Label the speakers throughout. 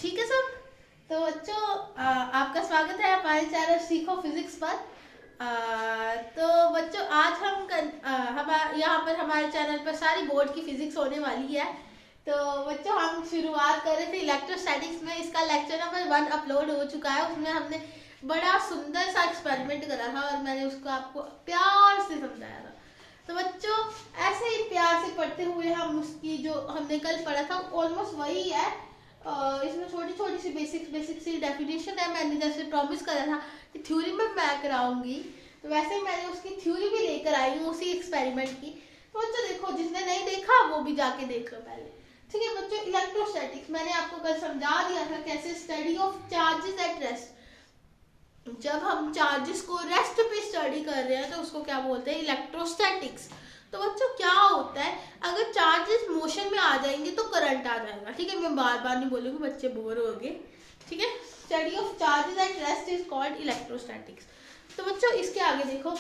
Speaker 1: ठीक है सब। तो बच्चों आपका स्वागत है हमारे चैनल सीखो फिजिक्स पर। तो बच्चों आज हम यहाँ पर हमारे चैनल पर सारी बोर्ड की फिजिक्स होने वाली है। तो बच्चों हम शुरुआत कर रहे थे इलेक्ट्रोस्टैटिक्स में। इसका लेक्चर नंबर 1 अपलोड हो चुका है। उसमें हमने बड़ा सुंदर सा एक्सपेरिमेंट करा था और मैंने उसको आपको प्यार से समझाया था। तो बच्चों ऐसे ही प्यार से पढ़ते हुए हम उसकी जो हमने कल पढ़ा था ऑलमोस्ट वही है। इसमें छोटी छोटी सी बेसिक सी डेफिनेशन है। मैंने जैसे प्रॉमिस करा था कि थ्योरी में मैं कराऊंगी, तो वैसे ही मैंने उसकी थ्योरी भी लेकर आई हूँ उसी एक्सपेरिमेंट की। तो बच्चों देखो, जिसने नहीं देखा वो भी जाके देख लो पहले। ठीक है बच्चों, इलेक्ट्रोस्टैटिक्स मैंने आपको कल समझा दिया था कैसे study of charges at rest. जब हम चार्जेस को रेस्ट पे स्टडी कर रहे हैं तो उसको क्या बोलते हैं, इलेक्ट्रोस्टैटिक्स। तो बच्चों क्या होता है, अगर चार्जेस मोशन में आ जाएंगे तो करंट आ जाएगा। ठीक है, मैं बार बार नहीं बोलूंगी, बच्चे बोर हो गए। ठीक है, study of charges at rest is called electrostatics. तो बच्चों इसके आगे देखो,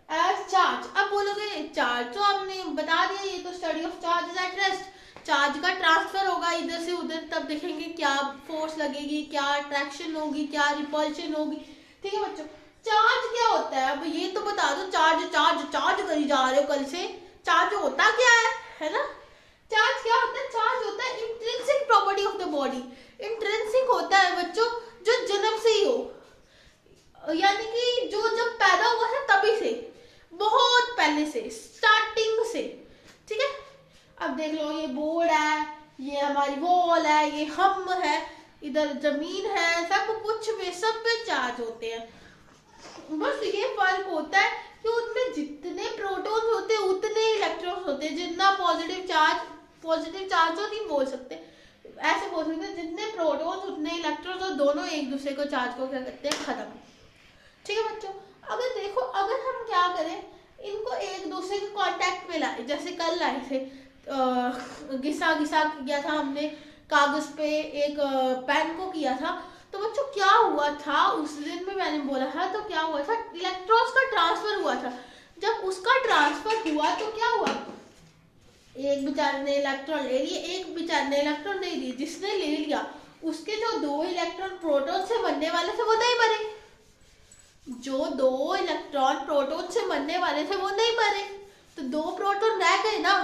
Speaker 1: एज चार्ज। अब बोलोगे चार्ज तो आपने बता दिया, ये तो study of charges at rest. Charge का ट्रांसफर होगा इधर से उधर, तब देखेंगे क्या फोर्स लगेगी, क्या अट्रैक्शन होगी, क्या रिपल्शन होगी। ठीक है बच्चों, चार्ज क्या होता है अब ये तो बता दो। चार्ज चार्ज चार्ज करी जा रहे हो कल से। चार्ज होता क्या है ना? चार्ज क्या होता है? चार्ज होता है intrinsic property of the body. Intrinsic होता है बच्चों जो जन्म से ही हो, यानी कि जो जब पैदा हुआ है तभी से, बहुत पहले से, स्टार्टिंग से। ठीक है, अब देख लो ये बोर्ड है, ये हमारी वॉल है, ये हम है, इधर जमीन है, सब कुछ में सब पे चार्ज होते हैं। बस ये फर्क होता है कि उनमें जितने प्रोटॉन्स होते हैं उतने इलेक्ट्रॉन्स होते हैं। जितना पॉजिटिव चार्ज तो नहीं बोल सकते, ऐसे बोल सकते हैं जितने प्रोटॉन्स उतने इलेक्ट्रॉन्स, और दोनों एक दूसरे को चार्ज को क्या करते हैं, खत्म। ठीक है बच्चों, अगर देखो, अगर हम क्या करें, इनको एक दूसरे के कांटेक्ट में लाए, जैसे कल लाए थे, घिसा घिसा किया था हमने कागज पे, एक पेन को किया था। तो बच्चों क्या हुआ था उस दिन में, मैंने बोला था, तो क्या हुआ था, इलेक्ट्रॉन्स का ट्रांसफर हुआ था। जब उसका ट्रांसफर हुआ तो क्या हुआ, एक बेचारे ने इलेक्ट्रॉन ले लिए, एक बेचारे ने इलेक्ट्रॉन नहीं लिए। जिसने ले लिया उसके जो 2 इलेक्ट्रॉन प्रोटॉन से बनने वाले थे वो नहीं मरे। जो 2 इलेक्ट्रॉन प्रोटॉन से बनने वाले थे वो नहीं मरे, तो 2 प्रोटॉन रह गए ना,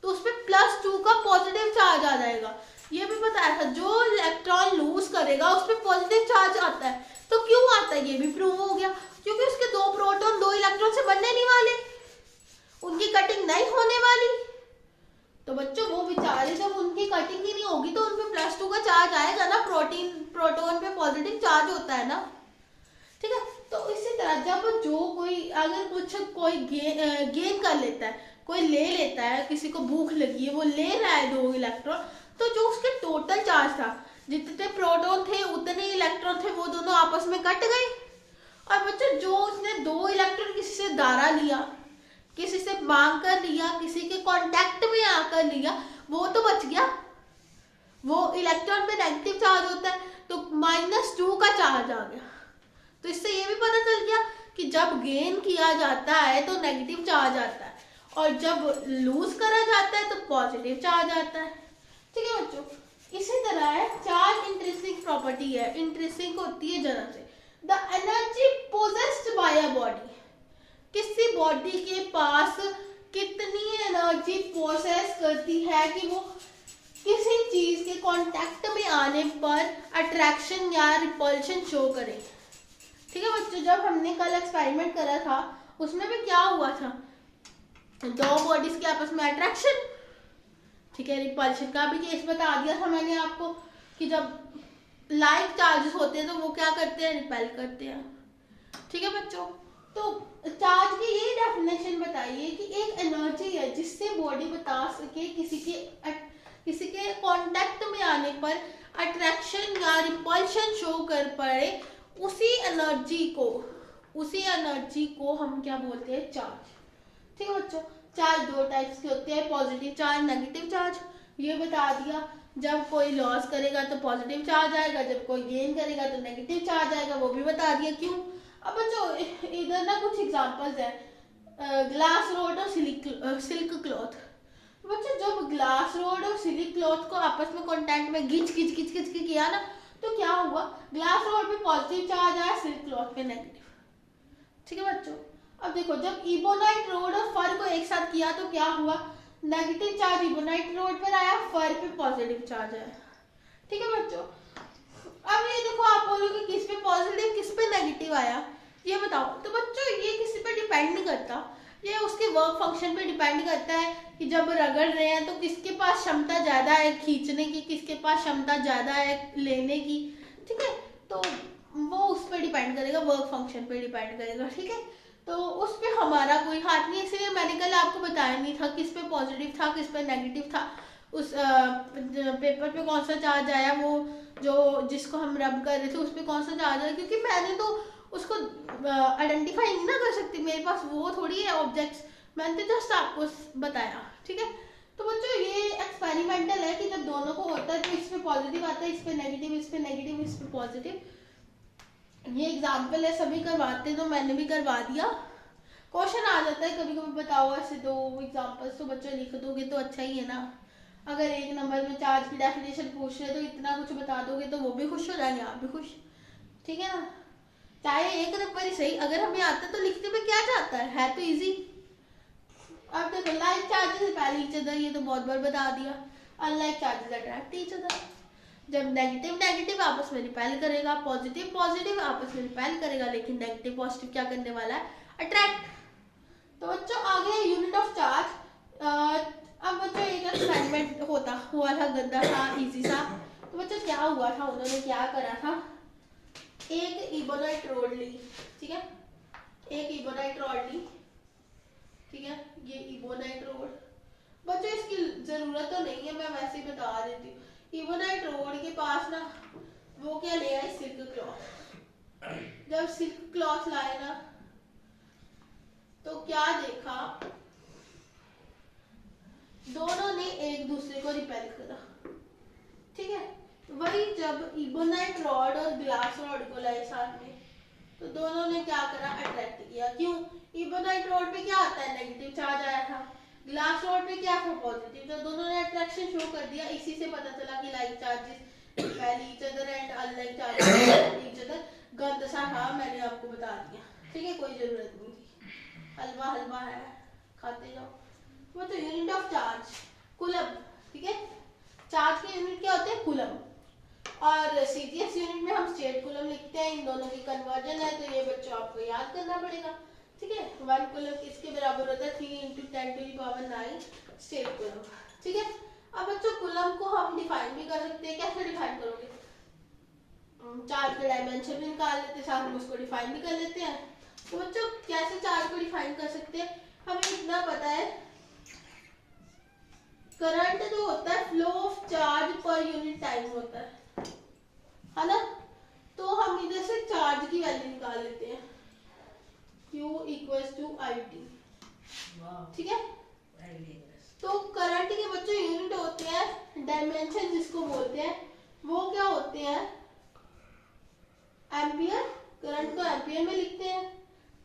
Speaker 1: तो उसमें +2 का पॉजिटिव चार्ज आ जाएगा। ये भी बताया था, जो इलेक्ट्रॉन लूज करेगा उसमें पॉजिटिव चार्ज आता है। तो क्यों आता है ये भी प्रूव हो गया, क्योंकि उसके 2 प्रोटॉन 2 इलेक्ट्रॉन से बनने नहीं वाले, उनकी कटिंग नहीं होने वाली। तो बच्चों वो बेचारे जब उनकी कटिंग ही नहीं होगी तो उनपे +2 का चार्ज आएगा ना, प्रोटॉन पे पॉजिटिव चार्ज होता है ना। ठीक है, तो इसी तरह जब जो कोई अगर कोई गेन कर लेता है, कोई ले लेता है, किसी को भूख लगी है वो ले रहा है 2 इलेक्ट्रॉन, तो जो उसके टोटल चार्ज था, जितने प्रोटॉन थे उतने इलेक्ट्रॉन थे, वो दोनों आपस में कट गए। और बच्चों जो उसने 2 इलेक्ट्रॉन किसी से दारा लिया, किसी से मांग कर लिया, किसी के कांटेक्ट में आकर लिया, वो तो बच गया। वो इलेक्ट्रॉन पे नेगेटिव चार्ज होता है तो -2 का चार्ज आ गया। तो इससे ये भी पता चल गया कि जब गेन किया जाता है तो नेगेटिव चार्ज आता है, और जब लूज करा जाता है तो पॉजिटिव चार्ज आता है। ठीक है बच्चों, इसी तरह है चार्ज इंट्रिंसिक प्रॉपर्टी है, इंट्रिंसिक होती है जन्म से। The energy possessed by a body, किसी बॉडी के पास कितनी एनर्जी पोसेस करती है कि वो किसी चीज के कांटेक्ट में आने पर अट्रैक्शन या रिपल्शन शो करे। ठीक है बच्चों, जब हमने कल एक्सपेरिमेंट करा था उसमें भी क्या हुआ था, 2 बॉडीज के आपस में अट्रैक्शन। ठीक है, रिपल्शन का भी केस बता दिया था मैंने आपको कि जब लाइक चार्जेस होते हैं तो वो क्या करते हैं, रिपेल करते हैं। ठीक है बच्चों, तो चार्ज की ये डेफिनेशन बताइए कि एक एनर्जी है जिससे बॉडी बता सके किसी के कांटेक्ट में आने पर अट्रैक्शन या रिपल्शन शो कर पड़े, उसी एनर्जी को हम क्या बोलते हैं, चार्ज। ठीक है बच्चों, चार्ज 2 टाइप्स के होते हैं, पॉजिटिव चार्ज, नेगेटिव चार्ज। ये बता दिया, जब कोई लॉस करेगा तो पॉजिटिव चार्ज आएगा, जब कोई गेन करेगा तो नेगेटिव चार्ज आएगा, वो भी बता दिया क्यों। अब बच्चों इधर ना कुछ एग्जांपल्स है, ग्लास रोड और सिल्क क्लॉथ। बच्चों जब ग्लास रोड और सिलिक क्लॉथ को आपस में कांटेक्ट में घिंच घिंच घिंच घिंच के किया ना, तो क्या हुआ, ग्लास रोड पे पॉजिटिव चार्ज आया, सिल्क क्लॉथ पे नेगेटिव। ठीक है बच्चों, अब देखो जब इबोनाइट रोड और फर को एक साथ किया तो क्या हुआ, नेगेटिव चार्ज इबोनाइट रोड पर आया, फर पे पॉजिटिव चार्ज आया। ठीक है बच्चों, अब ये देखो आप बोलोगे किस पे पॉजिटिव किस पे नेगेटिव आया, ये बताओ। तो बच्चों ये किसी पे डिपेंड नहीं करता, ये उसके वर्क फंक्शन पे डिपेंड करता है कि जब रगड़ रहे हैं तो किसके पास क्षमता ज्यादा है खींचने की, किसके पास क्षमता ज्यादा है लेने की। ठीक है, तो वो उस पर डिपेंड करेगा, वर्क फंक्शन पे डिपेंड करेगा। ठीक है, तो उस पर हमारा कोई हाथ नहीं, इसलिए मैंने कल आपको बताया नहीं था किस पे पॉजिटिव था किस पे नेगेटिव था। उस पेपर पे कौन सा चार्ज आया, वो जो जिसको हम रब कर रहे थे उस पर कौन सा चार्ज आया, क्योंकि मैंने तो उसको आइडेंटिफाई नहीं ना कर सकती, मेरे पास वो थोड़ी है ऑब्जेक्ट्स, मैंने तो जस्ट आपको बताया। ठीक है, तो बच्चों ये एक्सपेरिमेंटल है कि जब दोनों को होता है तो इस पे पॉजिटिव आता है, इस पे नेगेटिव, इस पे नेगेटिव, इस पे पॉजिटिव। ये एग्जाम्पल है, सभी करवाते तो मैंने भी करवा दिया। क्वेश्चन आ जाता है कभी कभी, बताओ ऐसे दो एग्जाम्पल्स तो बच्चों लिख दोगे तो अच्छा ही है ना। अगर एक नंबर में चार्ज की डेफिनेशन पूछ रहे तो इतना कुछ बता दोगे तो वो भी खुश हो जाएंगे, आप भी खुश। ठीक है ना, चाहे एक नंबर ही सही, अगर हमें आता तो लिखने में क्या जाता है तो इजी। अब देखो like charges repel each other, ये तो बहुत बार बता दिया। Unlike charges attract each other, जब नेगेटिव नेगेटिव आपस में रिपेल करेगा, पॉजिटिव पॉजिटिव आपस में रिपेल करेगा, लेकिन नेगेटिव पॉजिटिव क्या करने वाला है, अट्रैक्ट। तो बच्चों आगे यूनिट ऑफ चार्ज। अब बच्चों एक एक्सपेरिमेंट होता हुआ था, गंदा सा इजी सा। तो बच्चों क्या हुआ था, उन्होंने क्या करा था, एक इबोनाइट रोड ली। ठीक है, एक इबोनाइट रॉड ली। ठीक है, ये इबोनाइट रोड, बच्चों इसकी जरूरत तो नहीं है, मैं वैसे ही बता देती हूँ। इबोनाइट रोड के पास ना वो क्या ले आए, सिल्क क्लॉथ। जब सिल्क क्लॉथ लाए ना तो क्या देखा, दोनों ने एक दूसरे को रिपेल करा। ठीक है, वही जब इबोनाइट रॉड और ग्लास रॉड को लाए साथ में तो दोनों ने क्या करा, अट्रैक्ट किया। क्यों, इबोनाइट रॉड पे क्या आता है, नेगेटिव चार्ज आया था, ग्लास रॉड पे क्या था, पॉजिटिव, तो दोनों ने अट्रैक्शन शो कर दिया। इसी से पता चला कि like charges repel each other and unlike charges attract each other. गंद सा था, मैंने आपको बता दिया। ठीक है, कोई जरूरत नहीं थी, हलवा हलवा है, खाते जाओ। वो तो यूनिट ऑफ चार्ज कूलम। ठीक है, चार्ज के यूनिट क्या होते हैं, कूलम, और सीजीएस यूनिट में हम स्टेट कूलम लिखते हैं। इन दोनों की कन्वर्जन है, तो ये बच्चों आपको याद करना पड़ेगा। ठीक है, 1 कूलम किसके बराबर होता है, 3 × 10⁹ स्टेट कूलम। ठीक है, अब बच्चों कूलम को हम डिफाइन भी कर सकते हैं। कैसे डिफाइन करोगे, चार्ज का डायमेंशन भी निकाल लेते हैं, साथ में उसको डिफाइन भी कर लेते हैं। तो बच्चों कैसे चार्ज को डिफाइन कर सकते हैं, हमें इतना पता है, करंट जो होता है flow of charge per unit time होता है ना। तो हम इधर से चार्ज की वैल्यू निकाल लेते हैं, Q = IT। ठीक है, तो करंट के बच्चों यूनिट होते हैं, डायमेंशन जिसको बोलते हैं, वो क्या होते हैं, एम्पियर। करंट को एम्पियर में लिखते हैं,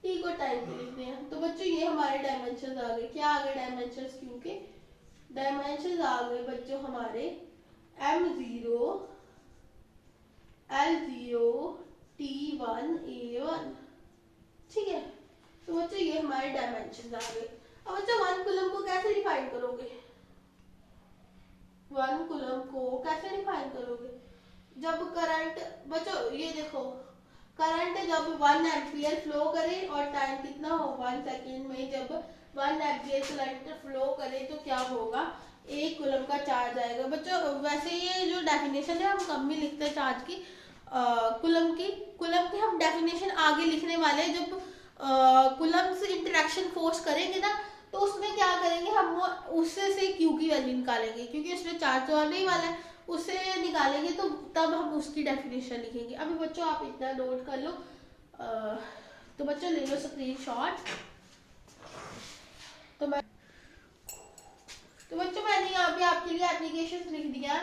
Speaker 1: टी को टाइम पे लिखते हैं। तो बच्चों ये हमारे डायमेंशन आ गए, क्या आ गए डायमेंशन, क्योंकि डायमेंशन आ गए बच्चों हमारे M0 L0 T1 A1। ठीक है, तो बच्चों ये हमारे डायमेंशन आ गए। अब बच्चों 1 कूलम को कैसे डिफाइन करोगे, 1 कूलम को कैसे डिफाइन करोगे, जब करंट, बच्चों ये देखो, करंट जब 1 एम्पियर फ्लो करे और टाइम कितना हो, 1 सेकेंड में जब 1 एम्पियर करंट फ्लो करे तो क्या होगा, 1 कूलम का चार्ज आएगा। बच्चों वैसे ये जो डेफिनेशन है हम कम ही लिखते हैं चार्ज की, कूलम की हम डेफिनेशन आगे लिखने वाले हैं। जब कूलम से इंटरेक्शन फोर्स करेंगे ना तो उसमें क्या करेंगे, हम उससे से क्यू की वैल्यू निकालेंगे, क्योंकि उसमें चार्ज तो आने ही वाला है, उससे निकालेंगे तो तब हम उसकी डेफिनेशन लिखेंगे। अभी बच्चों आप इतना नोट कर लो। तो बच्चों ले लो स्क्रीनशॉट। तो बच्चों मैंने यहाँ पे आपके लिए एप्लीकेशन लिख दिया।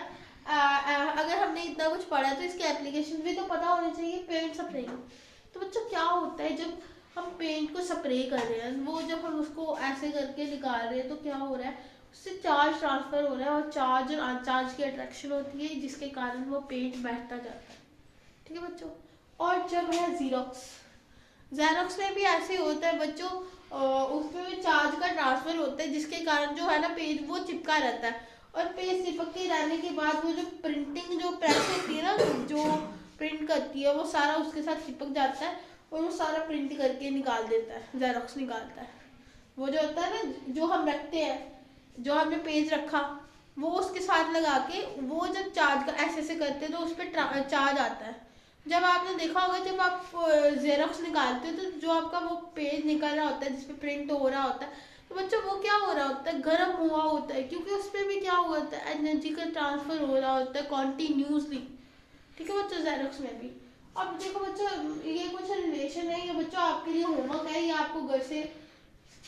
Speaker 1: अगर हमने इतना कुछ पढ़ा तो इसके एप्लीकेशन भी तो पता होने चाहिए। पेंट स्प्रे, तो बच्चों क्या होता है जब हम पेंट को स्प्रे कर रहे हैं, वो जब हम उसको ऐसे करके निकाल रहे हैं तो क्या हो रहा है, उससे चार्ज ट्रांसफर हो रहा है और चार्ज और अनचार्ज की अट्रैक्शन होती है, जिसके कारण वो पेंट बैठता जाता है। ठीक है बच्चों। और जब है जेरोक्स में भी ऐसे होता है बच्चों, उसमें भी चार्ज का ट्रांसफर होता है, जिसके कारण जो है ना पेज वो चिपका रहता है, और पेज चिपक के रहने के बाद वो जो प्रिंटिंग जो प्रेस होती है ना, जो प्रिंट करती है, वो सारा उसके साथ चिपक जाता है और वो सारा प्रिंट करके निकाल देता है, जेरोक्स निकालता है। वो जो होता है ना, जो हम रखते हैं, जो हमने पेज रखा वो उसके साथ लगा के वो जब चार्ज का ऐसे करते हैं तो उस पर चार्ज आता है। जब आपने देखा होगा, जब आप जेरोक्स निकालते हो तो जो आपका वो पेज निकल रहा होता है जिसपे प्रिंट हो रहा होता है, तो बच्चों वो क्या हो रहा होता है, गर्म हुआ होता है, क्योंकि उस पर भी क्या हुआ होता है, एनर्जी का ट्रांसफर हो रहा होता है कॉन्टिन्यूसली। ठीक है बच्चों, जेरोक्स में भी। अब देखो बच्चों, ये कुछ रिलेशन है, ये बच्चों आपके लिए होमवर्क है, ये आपको घर से,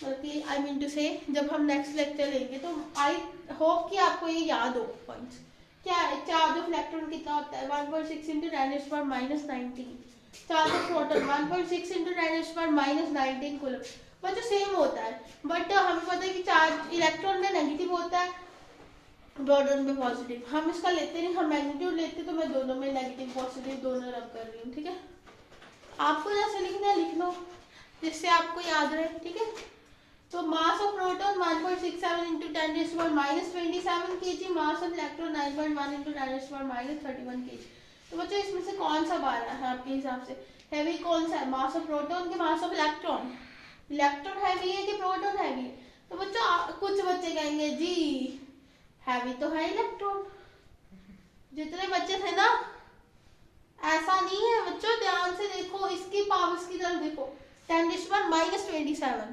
Speaker 1: बल्कि आई मीन टू से जब हम नेक्स्ट लेक्चर लेंगे तो आई होप कि आपको ये याद हो पॉइंट्स। क्या है, चार्ज ऑफ इलेक्ट्रॉन कितना होता है, 1.6 into 10⁻⁹। Charge of proton 1.6 into 10⁻⁹ coulomb. बच्चों सेम होता है, बट हमें पता है कि चार्ज इलेक्ट्रॉन में नेगेटिव होता है, प्रोटॉन में पॉजिटिव। हम इसका लेते नहीं, हम मैग्नीट्यूड लेते, तो मैं दोनों में नेगेटिव पॉजिटिव दोनों रब कर रही हूँ। ठीक है, आपको जैसे लिखना है लिख लो, जिससे आपको याद रहे। ठीक है, तो mass of proton 1.67 into 10⁻⁻27 kg, mass of electron 9.1 into 10⁻31 kg। तो बच्चों इसमें से कौन सा बारह है आपके हिसाब से, हैवी कौन सा है, मास ऑफ प्रोटॉन के mass of electron? Electron heavy है कि प्रोटॉन हैवी है? तो बच्चों कुछ बच्चे कहेंगे जी हैवी तो है इलेक्ट्रॉन, जितने बच्चे थे ना, ऐसा नहीं है बच्चों, ध्यान से देखो, इसकी पावर्स की तरफ देखो, 10⁻⁻27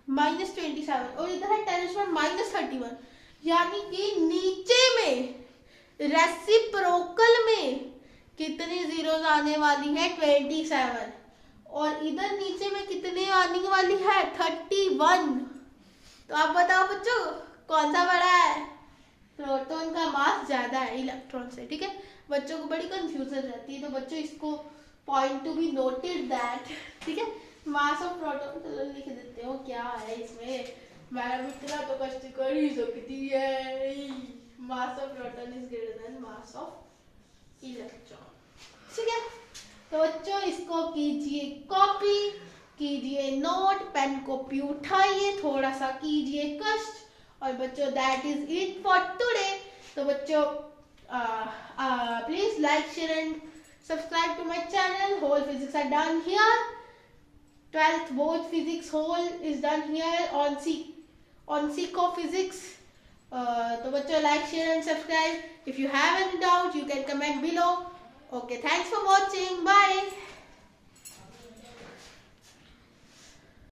Speaker 1: -27 और इधर है 10⁻⁻31, यानी कि नीचे में रेसिप्रोकल में कितनी जीरोस आने वाली है, 27, और इधर नीचे में कितने आने वाली है, 31। तो आप बताओ बच्चों कौन सा बड़ा है? प्रोटॉन का मास ज्यादा है इलेक्ट्रॉन से। ठीक है, बच्चों को बड़ी कंफ्यूजन रहती है, तो बच्चों इसको point to be noted that. ठीक है, मास ऑफ प्रोटॉन चलो लिख देते हो, क्या है इसमें, मैडम इतना तो कष्ट कर ही सकती है। Mass of proton is greater then mass of electron. ठीक है, तो बच्चों इसको कीजिए कॉपी, कीजिए नोट, पेन कॉपी उठाइए, थोड़ा सा कीजिए कष्ट, और बच्चों that is it for today. तो बच्चों please like, share and subscribe to my channel. Whole physics are done here. 12th board physics whole is done here on Seco Physics. तो बच्चों like, share and subscribe. If you have any doubt you can comment below. Okay, thanks for watching. Bye.